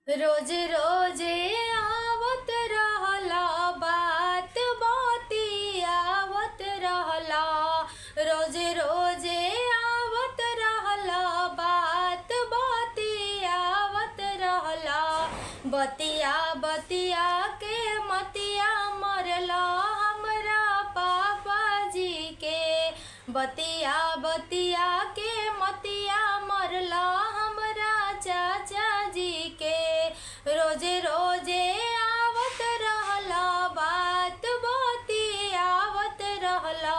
रोज रोज आवत रहला बात बाती आवत रहला। रोज रोज आवत रहला बात बाती आवत रहला। बतिया बतिया के मतिया मरला हमरा पापा जी के। बतिया बतिया के मतिया मरला हमरा चाचा जी के। रोज रोज आवत रहला बात बाती आवत रहला।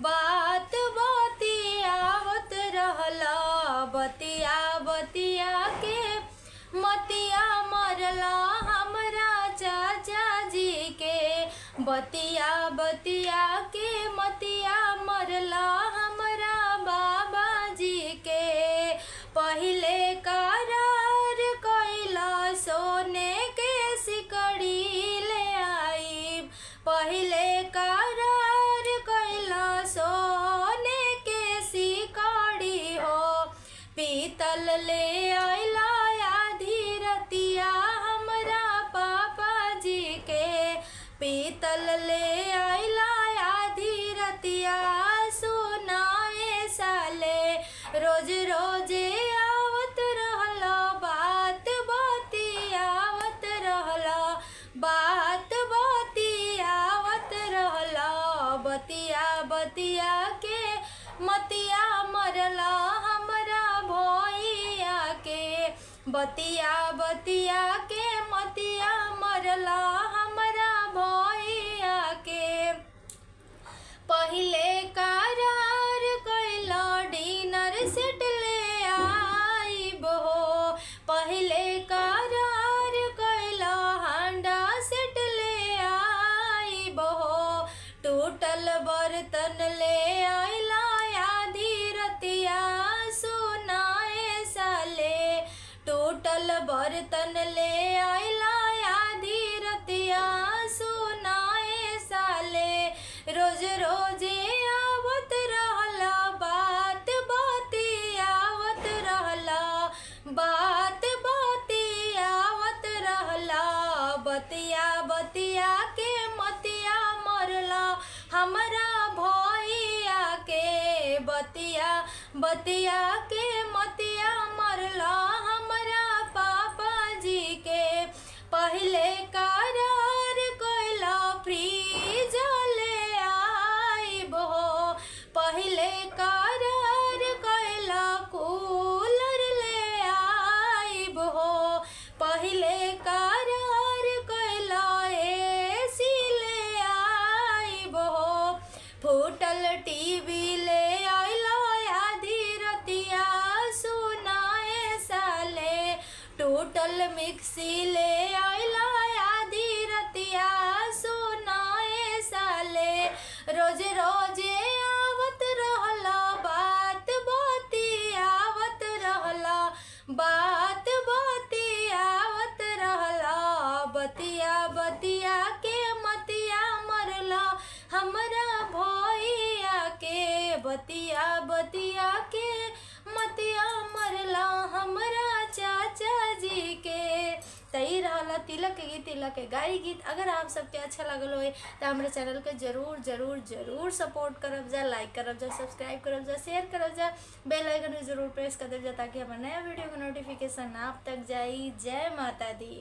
बात बाती आवत रहला। बतिया बतिया के मतिया मरला हमरा चाचा जी के। बतिया बतिया के मतिया मरला हमरा बाबा जी के। पहिले करार कइला सोने के सिकड़ी ले आईब। पहिले करार कइला सोने के सिकड़ी हो। पीतल ले आइला आधी रतिया हमरा पापा जी के। पीतल ले आइला आधी रतिया सुनाए साले। रोज रोज आवत रहला बात बाती आवत रहला। बात बाती आवत रहला। बतिया बतिया के मतिया मरला हमरा भैया के। बतिया बतिया के मतिया मरला हमरा भैया के। पहिले करार कइला डिनर सेट ले आइब हो। पहिले करार कइला हांडा सेट ले आइब हो। टूटल बर्तन ले आइला आधी रतिया सुनाए साले। टूटल बर्तन ले आइला आधी रतिया सुनाए साले। रोज रोज आवत रहला बात बाती आवत रहला। बात बाती आवत रहला। बतिया बतिया के मतिया मरला हमरा भैया के। बतिया बतिया के मतिया मरला हमरा पापा जी के। पहिले करार कइला फ्रीज ले आइब हो। पहिले करार कइला कूलर ले आइब हो। पहिले करार कइला एसी ले आइब हो। फूटल टीवी ले आइला आधी रतिया सुनाए साले। टूटल मिक्सी ले आइला आधी रतिया सुनाए साले। रोज रोज आवत रहला बात बाती आवत रहला। बात बाती आवत रहला। बतिया बतिया के मतिया मरला हमरा भैया के। बतिया बतिया के मतिया मरला हमरा चाचा जी के। तई रहला तिलक के गीत, तिलक के गाई गीत। अगर आप सबके अच्छा लगल हो तो हमारे चैनल के जरूर जरूर जरूर सपोर्ट करब जा, लाइक करब जा, सब्सक्राइब करब जा, शेयर करब जा, बेल आइकन को जरूर प्रेस कर देब जा ताकि हमारे नया वीडियो का नोटिफिकेशन आप तक जाई। जय माता दी।